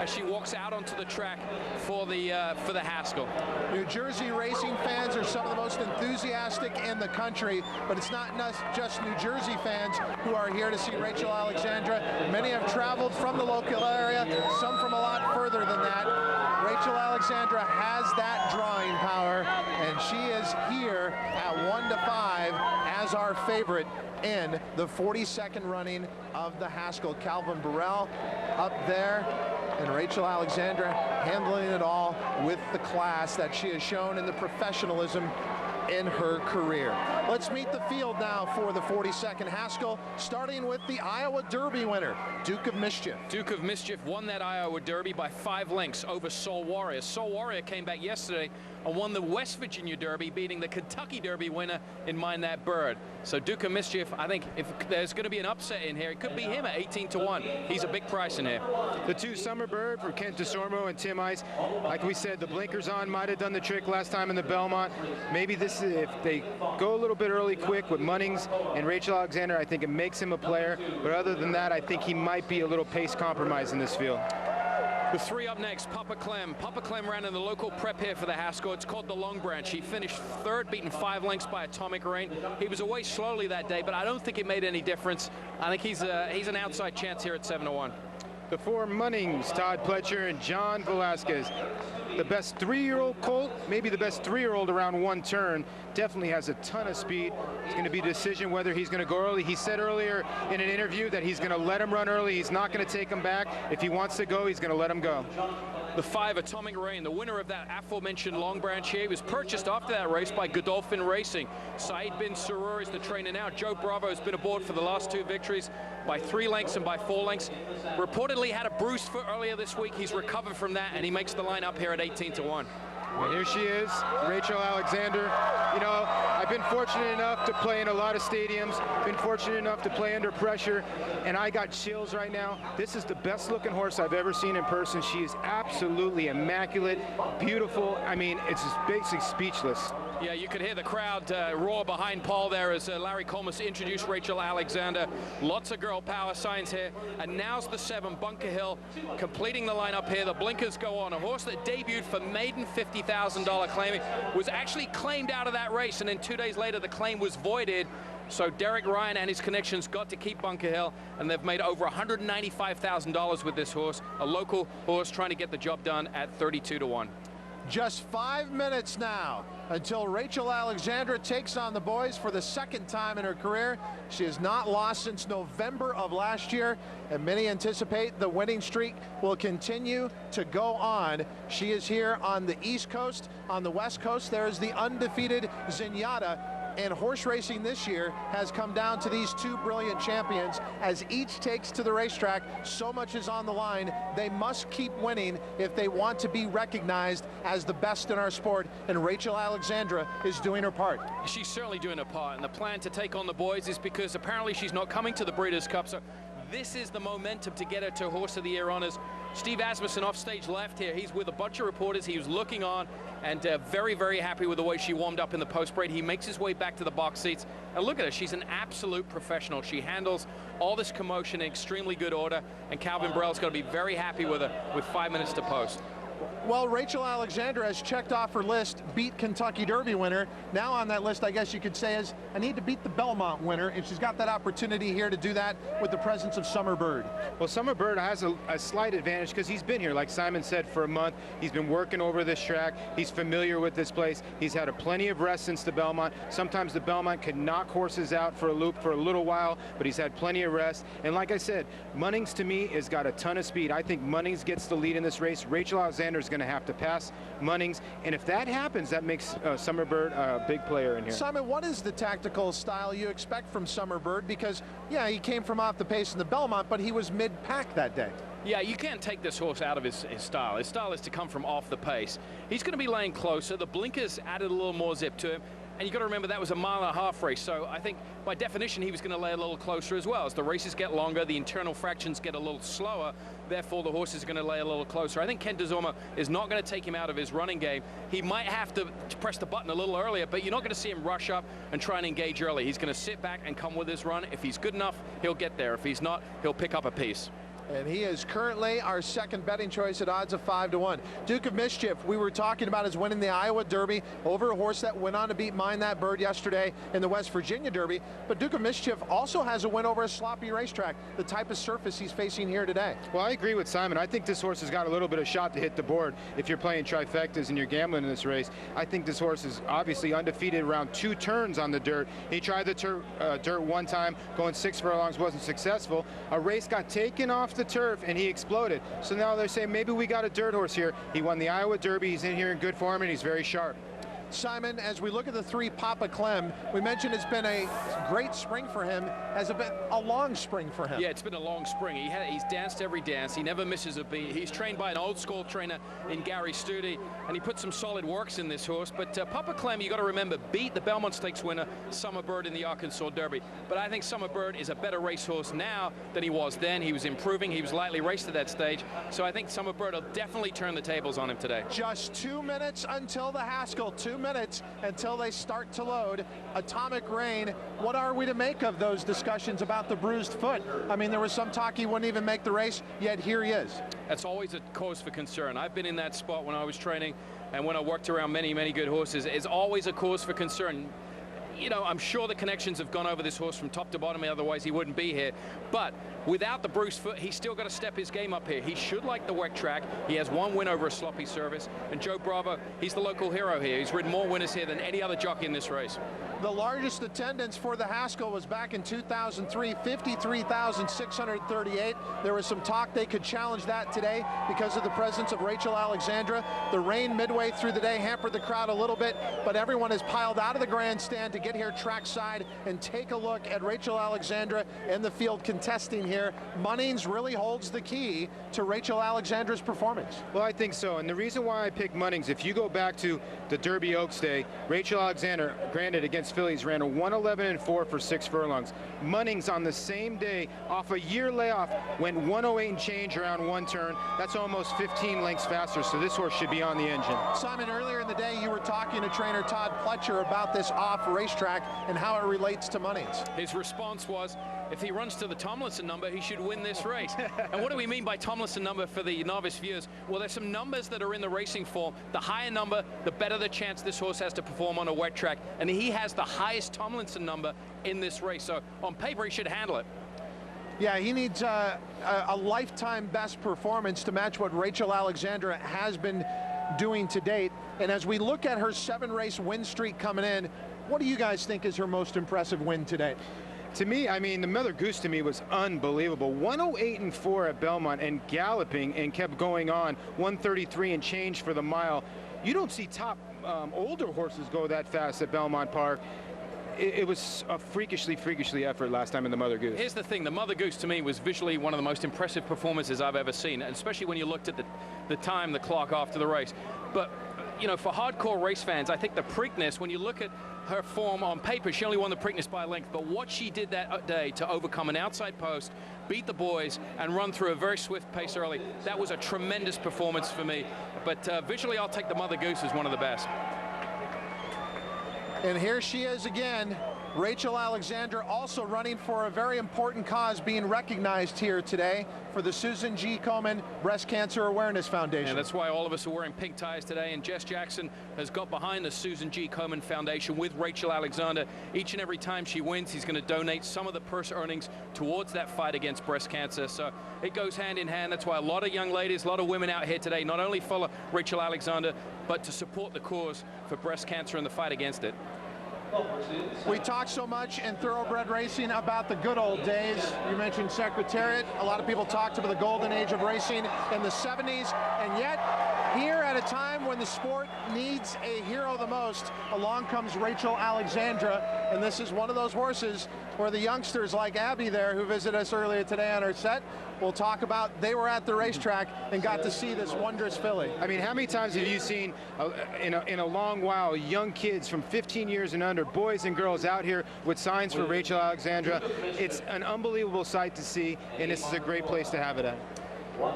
as she walks out onto the track for the Haskell. New Jersey racing fans are some of the most enthusiastic in the country, but it's not just New Jersey fans who are here to see Rachel Alexandra. Many have traveled from the local area, some from a lot further than that. Rachel Alexandra has that drawing power, and she is here at 1-5 as our favorite in the 42nd running of the Haskell. Calvin Borel up there, and Rachel Alexandra handling it all with the class that she has shown in the professionalism in her career. Let's meet the field now for the 42nd Haskell, starting with the Iowa Derby winner, Duke of Mischief. Duke of Mischief won that Iowa Derby by 5 lengths over Soul Warrior. Soul Warrior came back yesterday and won the West Virginia Derby, beating the Kentucky Derby winner in Mind That Bird. So Duke of Mischief, I think if there's going to be an upset in here, it could be him at 18-1. He's a big price in here. The 2 Summer Bird for Kent DeSormo and Tim Ice. Like we said, the blinkers on might have done the trick last time in the Belmont. Maybe this is, if they go a little bit early quick with Munnings and Rachel Alexandra, I think it makes him a player. But other than that, I think he might be a little pace compromise in this field. The 3 up next, Papa Clem. Papa Clem ran in the local prep here for the Haskell. It's called the Long Branch. He finished 3rd, beaten 5 lengths by Atomic Rain. He was away slowly that day, but I don't think it made any difference. I think he's an outside chance here at 7-1. The 4 Munnings, Todd Pletcher and John Velasquez. The best 3-year-old colt, maybe the best 3-year-old around 1 turn. Definitely has a ton of speed. It's going to be a decision whether he's going to go early. He said earlier in an interview that he's going to let him run early. He's not going to take him back. If he wants to go, he's going to let him go. The 5 Atomic Rain, the winner of that aforementioned Long Branch here, was purchased after that race by Godolphin Racing. Saeed bin Surur is the trainer now. Joe Bravo has been aboard for the last 2 victories by 3 lengths and by 4 lengths. Reportedly had a bruised foot earlier this week. He's recovered from that, and he makes the line up here at 18-1. And here she is, Rachel Alexander. You know, I've been fortunate enough to play in a lot of stadiums, been fortunate enough to play under pressure, and I got chills right now. This is the best looking horse I've ever seen in person. She is absolutely immaculate, beautiful. I mean, it's just basically speechless. Yeah, you could hear the crowd roar behind Paul there as Larry Colmus introduced Rachel Alexander. Lots of girl power signs here. And now's the 7, Bunker Hill, completing the lineup here. The blinkers go on. A horse that debuted for maiden $50,000 claiming was actually claimed out of that race, and then 2 days later the claim was voided. So Derek Ryan and his connections got to keep Bunker Hill, and they've made over $195,000 with this horse. A local horse trying to get the job done at 32-1. Just 5 minutes now until Rachel Alexandra takes on the boys for the 2nd time in her career. She has not lost since November of last year, and many anticipate the winning streak will continue to go on. She is here on the East Coast. On the West Coast, there is the undefeated Zenyatta. And horse racing this year has come down to these 2 brilliant champions. As each takes to the racetrack, so much is on the line. They must keep winning if they want to be recognized as the best in our sport, and Rachel Alexandra is doing her part. She's certainly doing her part, and the plan to take on the boys is because apparently she's not coming to the Breeders' Cup, so this is the momentum to get her to Horse of the Year honors. Steve Asmussen off stage left here. He's with a bunch of reporters. He was looking on and very, very happy with the way she warmed up in the post-parade. He makes his way back to the box seats. And look at her. She's an absolute professional. She handles all this commotion in extremely good order. And Calvin Borel's going to be very happy with her with 5 minutes to post. Well, Rachel Alexandra has checked off her list, beat Kentucky Derby winner. Now on that list, I guess you could say, is I need to beat the Belmont winner, and she's got that opportunity here to do that with the presence of Summer Bird. Well, Summer Bird has a slight advantage because he's been here, like Simon said, for a month. He's been working over this track. He's familiar with this place. He's had plenty of rest since the Belmont. Sometimes the Belmont can knock horses out for a loop for a little while, but he's had plenty of rest. And like I said, Munnings to me has got a ton of speed. I think Munnings gets the lead in this race. Rachel Alexander is going to have to pass Munnings, and if that happens, that makes Summer Bird a big player in here. Simon, what is the tactical style you expect from Summer Bird? Because, yeah, he came from off the pace in the Belmont, but he was mid-pack that day. Yeah, you can't take this horse out of his style. His style is to come from off the pace. He's going to be laying closer. The blinkers added a little more zip to him. And you've got to remember that was a 1.5 mile race, so I think by definition he was going to lay a little closer as well. As the races get longer, the internal fractions get a little slower, therefore the horse is going to lay a little closer. I think Kent DeSormo is not going to take him out of his running game. He might have to press the button a little earlier, but you're not going to see him rush up and try and engage early. He's going to sit back and come with his run. If he's good enough, he'll get there. If he's not, he'll pick up a piece. And he is currently our second betting choice at odds of 5-1. Duke of Mischief, we were talking about, is winning the Iowa Derby over a horse that went on to beat Mind That Bird yesterday in the West Virginia Derby. But Duke of Mischief also has a win over a sloppy racetrack, the type of surface he's facing here today. Well, I agree with Simon. I think this horse has got a little bit of shot to hit the board if you're playing trifectas and you're gambling in this race. I think this horse is obviously undefeated around 2 turns on the dirt. He tried the dirt one time, going 6 furlongs, wasn't successful. A race got taken off the turf and he exploded. So now they're saying maybe we got a dirt horse here. He won the Iowa Derby. He's in here in good form and he's very sharp. Simon, as we look at the 3 Papa Clem, we mentioned it's been a great spring for him. Has it been a long spring for him? Yeah, it's been a long spring. He's danced every dance. He never misses a beat. He's trained by an old school trainer in Gary Studi, and he put some solid works in this horse. But Papa Clem, you got to remember, beat the Belmont Stakes winner, Summer Bird, in the Arkansas Derby. But I think Summer Bird is a better racehorse now than he was then. He was improving. He was lightly raced at that stage. So I think Summer Bird will definitely turn the tables on him today. Just 2 minutes until the Haskell. 2 minutes until they start to load. Atomic Rain, what are we to make of those discussions about the bruised foot? I mean, there was some talk he wouldn't even make the race, yet here he is. That's always a cause for concern. I've been in that spot when I was training and when I worked around many, many good horses. It's always a cause for concern. You know, I'm sure the connections have gone over this horse from top to bottom, otherwise he wouldn't be here. But without the bruised foot, he's still got to step his game up here. He should like the wet track. He has 1 win over a sloppy service. And Joe Bravo, he's the local hero here. He's ridden more winners here than any other jockey in this race. The largest attendance for the Haskell was back in 2003, 53,638. There was some talk they could challenge that today because of the presence of Rachel Alexandra. The rain midway through the day hampered the crowd a little bit, but everyone has piled out of the grandstand to get here trackside and take a look at Rachel Alexandra in the field contesting here. Munnings really holds the key to Rachel Alexandra's performance. Well, I think so. And the reason why I picked Munnings, if you go back to the Derby Oaks Day, Rachel Alexandra, granted against fillies, ran a 111-4 for 6 furlongs. Munnings on the same day, off a year layoff, went 108 and change around 1 turn. That's almost 15 lengths faster, so this horse should be on the engine. Simon, earlier in the day you were talking to trainer Todd Pletcher about this off racetrack and how it relates to Munnings. His response was, if he runs to the Tomlinson number, he should win this race. And what do we mean by Tomlinson number for the novice viewers? Well, there's some numbers that are in the racing form. The higher number, the better the chance this horse has to perform on a wet track. And he has the highest Tomlinson number in this race. So on paper, he should handle it. Yeah, he needs a lifetime best performance to match what Rachel Alexandra has been doing to date. And as we look at her 7-race win streak coming in, what do you guys think is her most impressive win today? To me, I mean, the Mother Goose to me was unbelievable. 108-4 at Belmont and galloping and kept going on. 133 and change for the mile. You don't see top older horses go that fast at Belmont Park. It was a freakishly effort last time in the Mother Goose. Here's the thing, the Mother Goose to me was visually one of the most impressive performances I've ever seen, and especially when you looked at the time, the clock after the race. But, you know, for hardcore race fans, I think the Preakness, when you look at her form on paper, she only won the Preakness by a length, but what she did that day to overcome an outside post, beat the boys, and run through a very swift pace early, that was a tremendous performance for me. But visually, I'll take the Mother Goose as one of the best. And here she is again, Rachel Alexandra, also running for a very important cause, being recognized here today for the Susan G. Komen Breast Cancer Awareness Foundation. And that's why all of us are wearing pink ties today, and Jess Jackson has got behind the Susan G. Komen Foundation with Rachel Alexandra. Each and every time she wins, he's going to donate some of the purse earnings towards that fight against breast cancer. So it goes hand in hand. That's why a lot of young ladies, a lot of women out here today, not only follow Rachel Alexandra, but to support the cause for breast cancer and the fight against it. We talk so much in thoroughbred racing about the good old days. You mentioned Secretariat. A lot of people talked about the golden age of racing in the 70s, and yet here at a time when the sport needs a hero the most, along comes Rachel Alexandra, and this is one of those horses where the youngsters like Abby there, who visited us earlier today on her set, will talk about they were at the racetrack and got to see this wondrous filly. I mean, how many times have you seen in a long while young kids from 15 years and under, boys and girls out here with signs for Rachel Alexandra? It's an unbelievable sight to see, and this is a great place to have it at.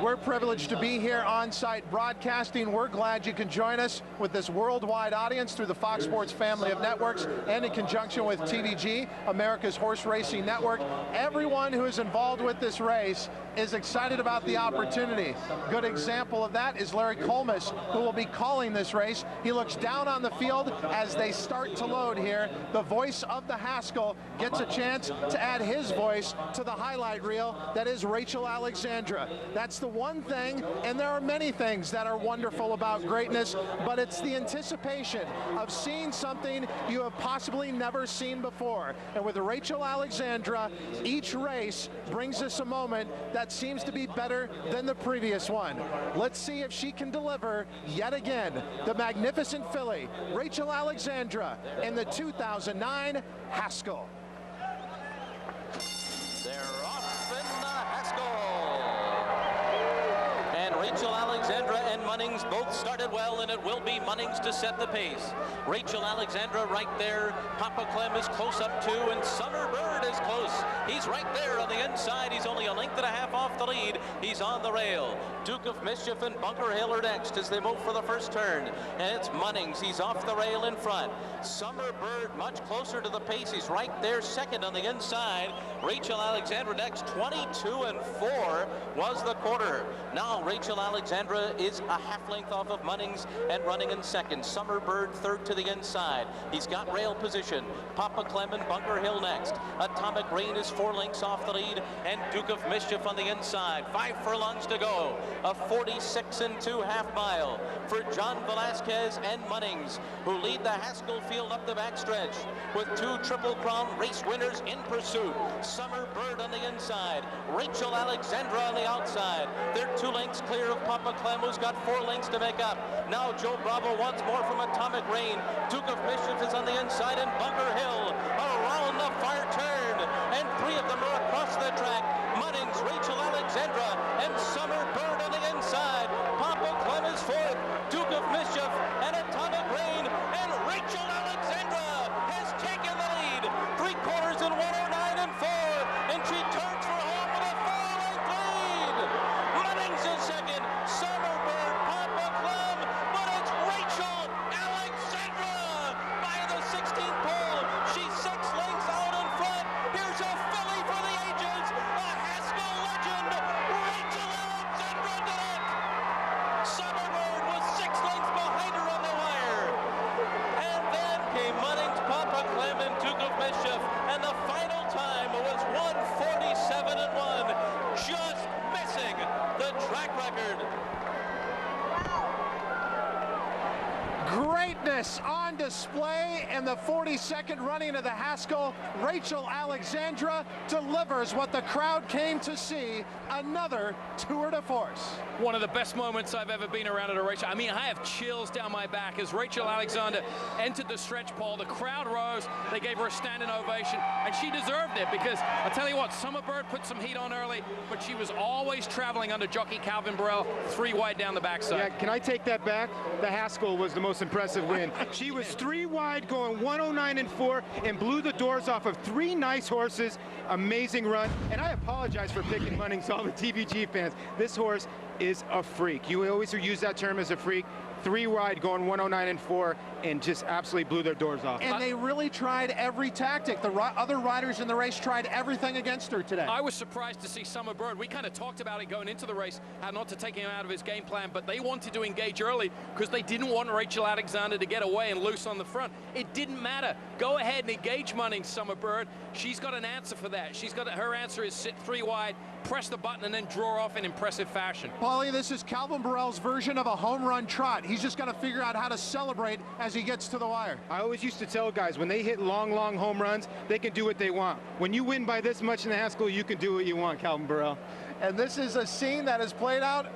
We're privileged to be here on site broadcasting. We're glad you can join us with this worldwide audience through the Fox Sports family of networks and in conjunction with TVG, America's Horse Racing Network. Everyone who is involved with this race is excited about the opportunity. Good example of that is Larry Colmus, who will be calling this race. He looks down on the field as they start to load here. The voice of the Haskell gets a chance to add his voice to the highlight reel. That is Rachel Alexandra. That's the one thing, and there are many things that are wonderful about greatness, but it's the anticipation of seeing something you have possibly never seen before. And with Rachel Alexandra, each race brings us a moment that seems to be better than the previous one. Let's see if she can deliver yet again. The magnificent filly, Rachel Alexandra, in the 2009 Haskell. They're off in the Haskell. And Rachel Alexandra and Munnings both started well, and it will be Munnings to set the pace. Rachel Alexandra right there. Papa Clem is close up too, and Summer Bird is close. He's right there on the inside. He's only a length and a half off the lead. He's on the rail. Duke of Mischief and Bunker Hill are next as they move for the first turn. And it's Munnings. He's off the rail in front. Summer Bird much closer to the pace. He's right there second on the inside. Rachel Alexandra next. 22-4 was the quarter. Now Rachel Alexandra is a half length off of Munnings and running in second. Summer Bird third to the inside. He's got rail position. Papa Clem and Bunker Hill next. Atomic Rain is 4 lengths off the lead, and Duke of Mischief on the inside. 5 furlongs to go. A 46-2 half mile for John Velasquez and Munnings, who lead the Haskell field up the backstretch with 2 Triple Crown race winners in pursuit. Summer Bird on the inside. Rachel Alexandra on the outside. They're 2 lengths clear of Papa Clem, who's got 4 lengths to make up. Now Joe Bravo once more from Atomic Rain. Duke of Mischief is on the inside, and Bunker Hill around the far turn, and 3 of them are across the track. Munnings, Rachel Alexandra, and Summer Bird on the inside. Papa Clem is fourth. Duke of Mischief and Atomic Rain, and Rachel Alexandra has taken the lead. 3/4 in 109-4, and she turns for home with a 4-length lead. Munnings is second. Summer Bird, Papa Clem, but it's Rachel Alexandra by the 16th pole. She's 6 lengths out in front. Here's a filly for the ages, a Haskell legend. Rachel Alexandra did it. Summer Bird was 6 lengths behind her on the wire. And then came Munnings, Papa Clem, and Duke of Mischief. And the final time was 147-1. Just missing the track record. Greatness on display in the 42nd running of the Haskell. Rachel Alexandra delivers what the crowd came to see, another tour de force. One of the best moments I've ever been around at a race. I mean, I have chills down my back as Rachel Alexandra entered the stretch pole. The crowd rose. They gave her a standing ovation, and she deserved it because I tell you what, Summer Bird put some heat on early, but she was always traveling under jockey Calvin Borel, 3 wide down the backside. Yeah, can I take that back? The Haskell was the most impressive win. She was 3 wide going 109-4 and blew the doors off of 3 nice horses. Amazing run. And I apologize for picking Munnings, all the TVG fans. This horse is a freak. You always use that term as a freak. 3 wide going 109-4 and just absolutely blew their doors off. And they really tried every tactic. The other riders in the race tried everything against her today. I was surprised to see Summer Bird. We kind of talked about it going into the race, how not to take him out of his game plan, but they wanted to engage early because they didn't want Rachel Alexandra to get away and loose on the front. It didn't matter. Go ahead and engage Munnings, Summer Bird. She's got an answer for that. Her answer is sit 3 wide, press the button, and then draw off in impressive fashion. Paulie, this is Calvin Borel's version of a home run trot. He's just got to figure out how to celebrate as he gets to the wire. I always used to tell guys, when they hit long home runs, they can do what they want. When you win by this much in the Haskell, you can do what you want, Calvin Borel. And this is a scene that is played out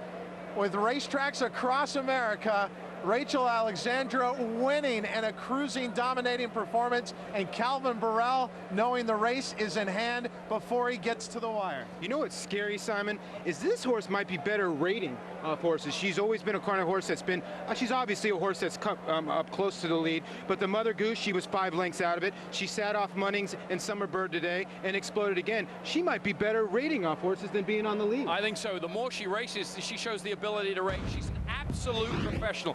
with racetracks across America. Rachel Alexandra winning in a cruising, dominating performance, and Calvin Borel knowing the race is in hand before he gets to the wire. You know what's scary, Simon, is this horse might be better rating off horses. She's always been a kind of horse that's been, she's obviously a horse that's up close to the lead, but the Mother Goose, she was 5 lengths out of it. She sat off Munnings and Summer Bird today and exploded again. She might be better rating off horses than being on the lead. I think so. The more she races, she shows the ability to rate. She's an absolute professional.